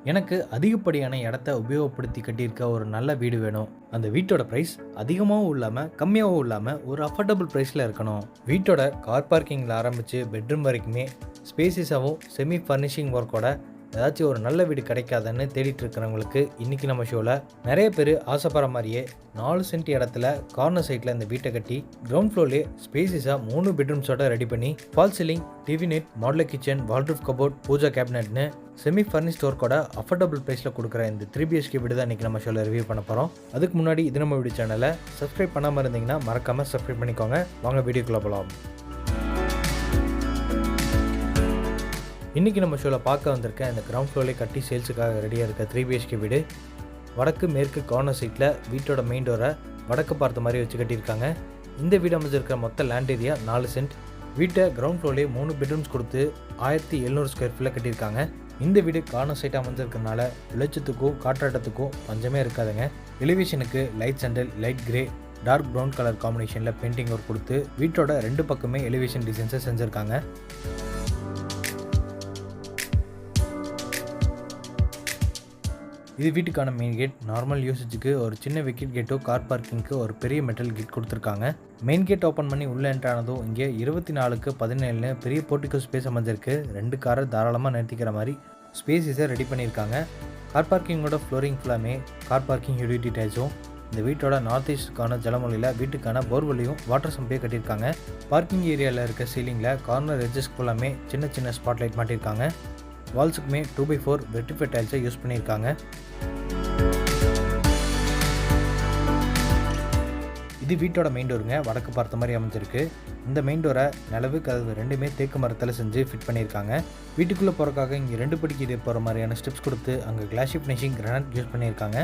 எனக்கு அதிகப்படியான இடத்த உபயோகப்படுத்தி கட்டியிருக்க ஒரு நல்ல வீடு வேணும். அந்த வீட்டோட பிரைஸ் அதிகமாகவும் இல்லாம, கம்மியாகவும் இல்லாம ஒரு அஃபோர்டபுள் பிரைஸ்ல இருக்கணும். வீட்டோட கார் பார்க்கிங்ல ஆரம்பிச்சு பெட்ரூம் வரைக்குமே ஸ்பேசியஸாவும் செமி ஃபர்னிஷிங் ஒர்க்கோட ஏதாச்சும் ஒரு நல்ல வீடு கிடைக்காதுன்னு தேடிட்டு இருக்கிறவங்களுக்கு இன்னைக்கு நம்ம ஷோவில் நிறைய பேர் ஆசைப்படுற மாதிரியே 4 சென்ட் இடத்துல கார்னர் சைட்டில் இந்த வீட்டை கட்டி கிரவுண்ட் ஃப்ளோர்லேயே ஸ்பேசிஸாக 3 பெட்ரூம்ஸோட ரெடி பண்ணி false ceiling, TV net, modular kitchen, wardrobe cupboard, pooja கேபினட்னு செமி ஃபர்னிஷ்ட் ஒர்க்கோட அஃபோர்டபுள் ப்ரைஸில் கொடுக்குற இந்த 3 BHK வீடு தான் இன்றைக்கி நம்ம ஷோவில் ரிவ்யூ பண்ண போகிறோம். அதுக்கு முன்னாடி இது நம்ம வீடியோ சேனலை சப்ஸ்கிரைப் பண்ணாமல் இருந்தீங்கன்னா மறக்காமல் சப்ஸ்கிரைப் பண்ணிக்கோங்க. வாங்க வீடியோக்குள்ளே போகலாம். இன்றைக்கி நம்ம ஷோவில் பார்க்க வந்திருக்க இந்த கிரவுண்ட் ஃப்ளோர்லேயே கட்டி சேல்ஸுக்காக ரெடியாக இருக்க 3 BHK வீடு வடக்கு மேற்கு கார்னர் சைட்டில் வீட்டோட மெயின் டோரை வடக்கு பார்த்த மாதிரி வச்சு கட்டியிருக்காங்க. இந்த வீடு அமைஞ்சிருக்கிற மொத்த லேண்ட் ஏரியா 4 சென்ட். வீட்டை கிரவுண்ட் ஃப்ளோர்லேயே 3 பெட்ரூம்ஸ் கொடுத்து 1700 ஸ்கொயர் ஃபீட்டில் கட்டியிருக்காங்க. இந்த வீடு கார்னர் சைட் அமைஞ்சிருக்கிறதுனால வெளிச்சத்துக்கும் காற்றாட்டத்துக்கும் பஞ்சமே இருக்காதுங்க. எலிவேஷனுக்கு light sandal, light grey, dark brown colour காம்பினேஷனில் பெயிண்டிங் ஒர்க் கொடுத்து வீட்டோட 2 பக்கமே எலிவேஷன் டிசைன்ஸை செஞ்சுருக்காங்க. இது வீட்டுக்கான மெயின் கேட். நார்மல் யூசேஜுக்கு ஒரு சின்ன விக்கெட் கேட்டோ, கார் பார்க்கிங்க்கு ஒரு பெரிய மெட்டல் கேட் கொடுத்துருக்காங்க. மெயின் கேட் ஓப்பன் பண்ணி உள்ளே என்ட்ரானதும் இங்கே 24க்கு 17 பெரிய போர்ட்டிகோ ஸ்பேஸ் அமைஞ்சிருக்கு. 2 காரை தாராளமாக நிறுத்திக்கிற மாதிரி ஸ்பேஸஸை ரெடி பண்ணியிருக்காங்க. கார் பார்க்கிங்கோட ஃப்ளோரிங் ஃபுல்லாமே கார் பார்க்கிங் யூடிலிட்டி டைல்ஸும், இந்த வீட்டோட நார்த் ஈஸ்டுக்கான ஜலமொழியில் வீட்டுக்கான போர்வெல்லையும் வாட்டர் சம்பையும் கட்டியிருக்காங்க. பார்க்கிங் ஏரியாவில் இருக்க சீலிங்கில் கார்னர் எட்ஜஸ் ஃபுல்லாமே சின்ன சின்ன ஸ்பாட் லைட் மாட்டியிருக்காங்க. வால்ஸுக்குமே 2x4 வெர்டிஃபைட் டைல்ஸை யூஸ் பண்ணியிருக்காங்க. இது வீட்டோட மெயின் டோருங்க. வடக்கு பார்த்த மாதிரி அமைஞ்சிருக்கு. இந்த மெயின் டோரை நிலவு கதவு ரெண்டுமே தேக்கு மரத்தில் செஞ்சு ஃபிட் பண்ணியிருக்காங்க. வீட்டுக்குள்ளே போகிறக்காக இங்கே 2 படிக்கு போகிற மாதிரியான ஸ்டெப்ஸ் கொடுத்து அங்கே கிளாஷி ஃபினிஷிங் கிரானைட் யூஸ் பண்ணியிருக்காங்க.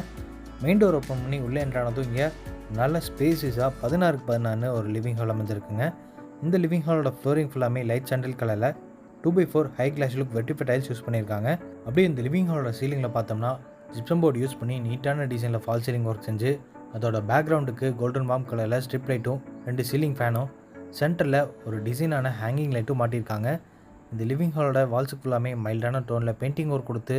மெயின் டோர் ஓப்பன் பண்ணி உள்ளே என்ட்ரானதும் இங்கே நல்ல ஸ்பேஸஸாக 16க்கு 16 ஒரு லிவிங் ஹால் அமைஞ்சிருக்குங்க. இந்த லிவிங் ஹாலோட ஃப்ளோரிங் ஃபுல்லாமே லைட் சாண்டல் கலரில் 2x4 high glass look vitrified tiles use பண்ணியிருக்காங்க. அப்படியே இந்த லிவிங் ஹாலோட சீலிங்கில் பார்த்தோம்னா ஜிப்சம் போர்டு யூஸ் பண்ணி நீட்டான டிசைனில் ஃபால் சீலிங் ஒர்க் செஞ்சு அதோட பேக்ரவுண்டுக்கு கோல்டன் வார்ம் கலரில் ஸ்ட்ரிப் லைட்டும் 2 சீலிங் ஃபேனும் சென்டரில் ஒரு டிசைனான ஹேங்கிங் லைட்டும் மாட்டியிருக்காங்க. இந்த லிவிங் ஹாலோட வால்ஸுக்கு ஃபுல்லாமே மைல்டான டோனில் பெயிண்டிங் ஒர்க் கொடுத்து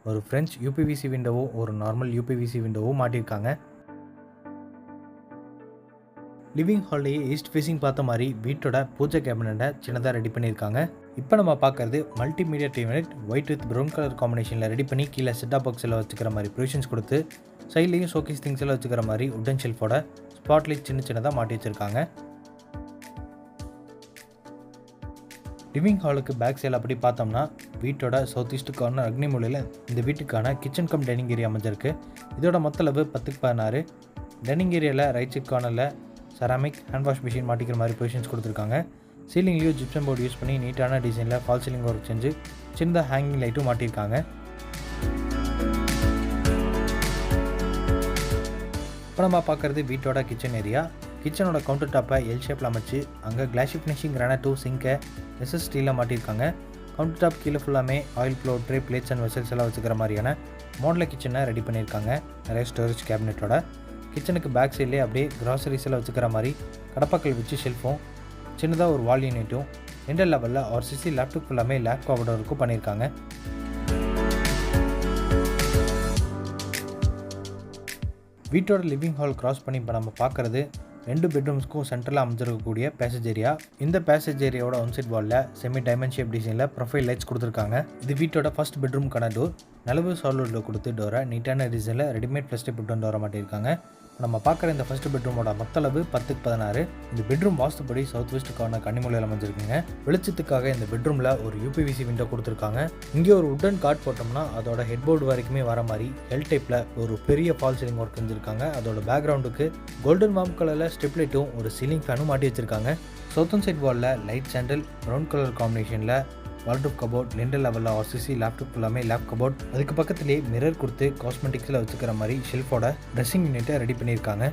ஒரு ஃப்ரெஞ்ச் UPVC விண்டோவும் ஒரு நார்மல் UPVC விண்டோவும் மாட்டியிருக்காங்க. லிவிங் ஹால்லேயே ஈஸ்ட் ஃபேஸிங் பார்த்த மாதிரி வீட்டோட பூஜை கேபினட்டை சின்னதாக ரெடி பண்ணியிருக்காங்க. இப்போ நம்ம பார்க்குறது multimedia TV net white with brown colour காம்பினேஷனில் ரெடி பண்ணி கீழே செட்டாப் பாக்ஸில் வச்சுக்கிற மாதிரி ப்ரொவிஷன்ஸ் கொடுத்து சைட்லேயும் ஷோகேஸ் திங்ஸ் எல்லாம் வச்சுக்கிற மாதிரி உட்டன் ஷெல்ஃபோட ஸ்பாட்லைட் சின்ன சின்னதாக மாட்டி வச்சுருக்காங்க. லிவிங் ஹாலுக்கு பேக் சைடில் அப்படி பார்த்தோம்னா வீட்டோட சவுத் ஈஸ்ட் கார்னர் அக்னி மூலையில் இந்த வீட்டுக்கான கிச்சன் கம் டைனிங் ஏரியா அமைஞ்சிருக்கு. இதோட மொத்த அளவு 10க்கு 16. டைனிங் ஏரியாவில் ரைட் சைட் கார்னரில் செராமிக் ஹேண்ட் வாஷ் மிஷின் மாட்டிக்கிற மாதிரி பொசிஷன்ஸ் கொடுத்துருக்காங்க. சீலிங்லேயும் ஜிப்சம் போர்டு யூஸ் பண்ணி நீட்டான டிசைனில் ஃபால் சீலிங் ஒர்க் செஞ்சு சின்னதாக ஹேங்கிங் லைட்டும் மாட்டியிருக்காங்க. இப்போ நம்ம பார்க்குறது வீட்டோட கிச்சன் ஏரியா. கிச்சனோட கவுண்டர் டாப்பை எல் ஷேப்பில் அமைச்சு அங்கே கிளாஷி ஃபினிஷிங் கிரானைட்டும் சிங்கை எஸ்எஸ் ஸ்டீலில் மாட்டியிருக்காங்க. கவுண்டர் டாப் கீழே ஃபுல்லாமே oil flow, tray, plates and vessels எல்லாம் வச்சுக்கிற மாதிரியான மாடலர் கிச்சனை ரெடி பண்ணியிருக்காங்க. நிறைய ஸ்டோரேஜ் கேபினெட்டோட கிச்சனுக்கு பேக் சைட்லேயே அப்படியே கிராசரிஸ் எல்லாம் வச்சுக்கிற மாதிரி கடப்பாக்கள் வச்சு ஷெல்ஃபும் சின்னதாக ஒரு வால் யூனிட்டும் 2 லெவலில் RCC லேப்டாப் ஃபுல்லாமே லேக் கவர்டருக்கும் பண்ணியிருக்காங்க. வீட்டோட லிவிங் ஹால் கிராஸ் பண்ணி இப்போ நம்ம பார்க்குறது 2 பெட்ரூம்ஸ்க்கும் சென்ட்ரலாக அமைஞ்சிருக்கக்கூடிய பேசேஜ் ஏரியா. இந்த பேசேஜ் ஏரியாவோட ஒன் சைட் வாலில் செமி டைமண்ட் ஷேப் டிசைனில் ப்ரொஃபைல் லைட்ஸ் கொடுத்துருக்காங்க. இது வீட்டோட ஃபர்ஸ்ட் பெட்ரூம்க்கான டோர். நிலவு சாலிடில் கொடுத்து டோரை நீட்டான டிசைனில் ரெடிமேட் பிளாஸ்டிக் புட்டன் டோரை மாட்டியிருக்காங்க. நம்ம பார்க்குற இந்த ஃபர்ஸ்ட் பெட்ரூமோட மொத்த அளவு 10க்கு 16. இந்த பெட்ரூம் வாஸ்துப்படி சவுத் வெஸ்ட் கார்னர் கன்னிமூலையில் அமைஞ்சிருக்குங்க. வெளிச்சத்துக்காக இந்த பெட்ரூமில் ஒரு UPVC விண்டோ கொடுத்துருக்காங்க. இங்கே ஒரு உட்டன் கார்ட் போட்டோம்னா அதோட ஹெட்போர்டு வரைக்குமே வர மாதிரி எல் டைப்பில் ஒரு பெரிய ஃபால் சீலிங் ஒர்க் செஞ்சுருக்காங்க. அதோட பேக்ரவுண்டுக்கு கோல்டன் வார்ம் கலரில் ஸ்ட்ரிப் லைட்டும் ஒரு சீலிங் ஃபேனும் மாட்டி வச்சுருக்காங்க. சவுத்தன் சைட் வாலில் லைட் சாண்டல் ப்ரௌன் கலர் காம்பினேஷனில் வால்ட்ரூப் கபோர்ட், 2 லெவலில் RCC லேப்டாப் ஃபுல்லாமே லேப் கபோர்ட், அதுக்கு பக்கத்துலேயே மிரர் கொடுத்து காஸ்மெட்டிக்ஸில் வச்சுக்கிற மாதிரி ஷெல்ஃபோட ட்ரெஸ்ஸிங் யூனிட்டை ரெடி பண்ணியிருக்காங்க.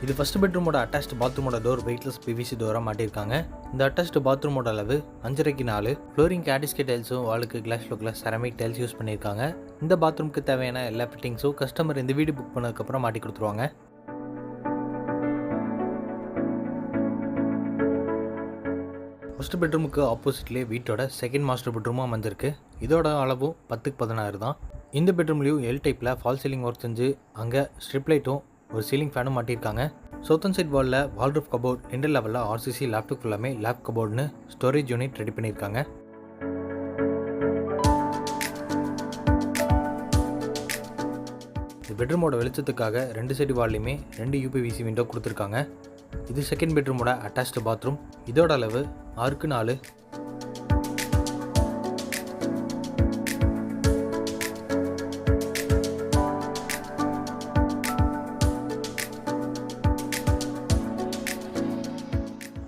இது ஃபர்ஸ்ட் பெட்ரூமோட அட்டாச்டு பாத்ரூமோட டோர் வெயிட்லெஸ் PVC டோராக மாட்டியிருக்காங்க. இந்த அட்டாச்டு பாத்ரூமோட அளவு 5.5க்கு 4. ஃப்ளோரிங் ஆடிஸ்கே டைல்ஸும் வாலுக்கு கிளாஸ் லுக்கில் செராமிக் டைல்ஸ் யூஸ் பண்ணியிருக்காங்க. இந்த பாத்ரூமுக்கு தேவையான எல்லா ஃபிட்டிங்ஸும் கஸ்டமர் இந்த வீடு புக் பண்ணதுக்கப்புறம் மாட்டி கொடுத்துருவாங்க. ஃபஸ்ட்டு பெட்ரூமுக்கு ஆப்போசிட்லேயே வீட்டோட செகண்ட் மாஸ்டர் பெட்ரூமும் அமைஞ்சிருக்கு. இதோட அளவும் 10x16 தான். இந்த பெட்ரூம்லேயும் எல் டைப்பில் ஃபால் சீலிங் ஒர்க் செஞ்சு அங்கே ஸ்ட்ரிப் லைட்டும் ஒரு சீலிங் ஃபேனும் மாட்டியிருக்காங்க. சவுத்தன் சைட் வாலில் வால்ரூஃப் கபோர்ட், ரெண்டு லெவலில் ஆர்சிசி லேப்டாப் ஃபுல்லாமே லேப் கபோர்ட்னு ஸ்டோரேஜ் யூனிட் ரெடி பண்ணியிருக்காங்க. இந்த பெட்ரூமோட வெளிச்சத்துக்காக ரெண்டு சைடு வால்லையுமே 2 UPVC விண்டோ கொடுத்துருக்காங்க. இது செகண்ட் பெட்ரூமோட அட்டாச்டு பாத்ரூம். இதோட அளவு 6x4.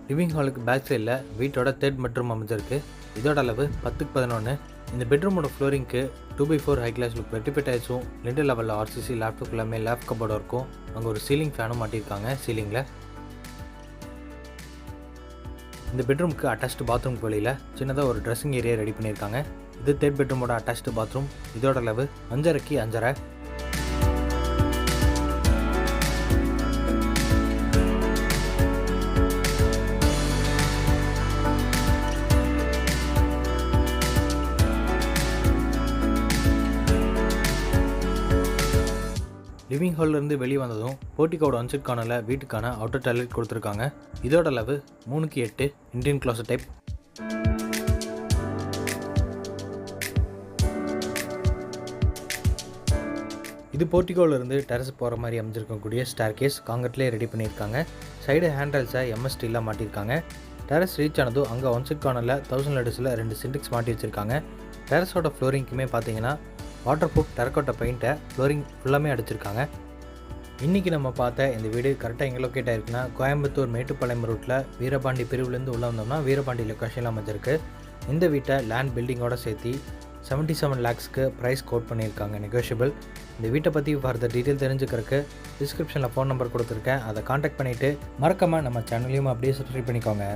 லிவிங் ஹாலுக்கு பேக் சைடில் வீட்டோட தேர்ட் பெட்ரூம் அமைஞ்சிருக்கு. இதோட அளவு 10x11. இந்த பெட்ரூமோட ஃப்ளோரிங்க்கு 2x4 high glass look vitrified டைல்ஸும், 2 லெவலில் ஆர்சிசி லேப்டாப் எல்லாமே லேப் கபோர்டும் இருக்கும். அங்கே ஒரு சீலிங் ஃபேனும் மாட்டியிருக்காங்க சீலிங்கில். இந்த பெட்ரூமுக்கு அட்டாச்டு பாத்ரூம்க்கு வெளியில் சின்னதாக ஒரு ட்ரெஸ்ஸிங் ஏரியா ரெடி பண்ணியிருக்காங்க. இது தேர்ட் பெட்ரூமோட அட்டாச்டு பாத்ரூம். இதோட அளவு 5.5x5. லிவிங் ஹால்லேருந்து வெளியே வந்ததும் போர்ட்டிகோட ஒன்சைட் கார்னரில் வீட்டுக்கான அவுட்டர் டாய்லெட் கொடுத்துருக்காங்க. இதோட அளவு 3x8 இந்தியன் க்ளாசட் டைப். இது போர்ட்டிகோலேருந்து டெரஸ் போகிற மாதிரி அமைஞ்சிருக்கக்கூடிய ஸ்டேர் கேஸ் காங்கிரட்லேயே ரெடி பண்ணியிருக்காங்க. சைடு ஹேண்ட்ரைல்ஸை MS ஸ்டீலில் மாட்டியிருக்காங்க. டெரஸ் ரீச் ஆனதும் அங்கே ஒன்சைட் கார்னரில் 1000 லிட்டர்ஸில் 2 சின்டெக்ஸ் மாட்டி வச்சுருக்காங்க. டெரஸோட ஃப்ளோரிங்க்குமே பார்த்தீங்கன்னா வாட்டர் ப்ரூஃப் டெரக்கோட்டா பெயிண்ட்டை ஃப்ளோரிங் ஃபுல்லாமே அடிச்சிருக்காங்க. இன்றைக்கி நம்ம பார்த்த இந்த வீடு கரெக்டாக எங்கே லொக்கேட் ஆகிருக்குன்னா கோயம்புத்தூர் மேட்டுப்பாளையம் ரூட்டில் வீரபாண்டி பிரிவுலேருந்து உள்ளே வந்தோம்னா வீரபாண்டி லொக்கேஷனில் அமைஞ்சிருக்கு. இந்த வீட்டை லேண்ட் பில்டிங்கோட சேர்த்து 77 lakhsக்கு ப்ரைஸ் கோட் பண்ணியிருக்காங்க, நெகோஷியபிள். இந்த வீட்டை பற்றி ஃபர்தர் டீட்டெயில் தெரிஞ்சுக்கிறதுக்கு டிஸ்கிரிப்ஷனில் ஃபோன் நம்பர் கொடுத்துருக்கேன். அதை காண்டாக்ட் பண்ணிவிட்டு மறக்காமல் நம்ம சேனலையும் அப்படியே சப்ஸ்கிரைப் பண்ணிக்கோங்க.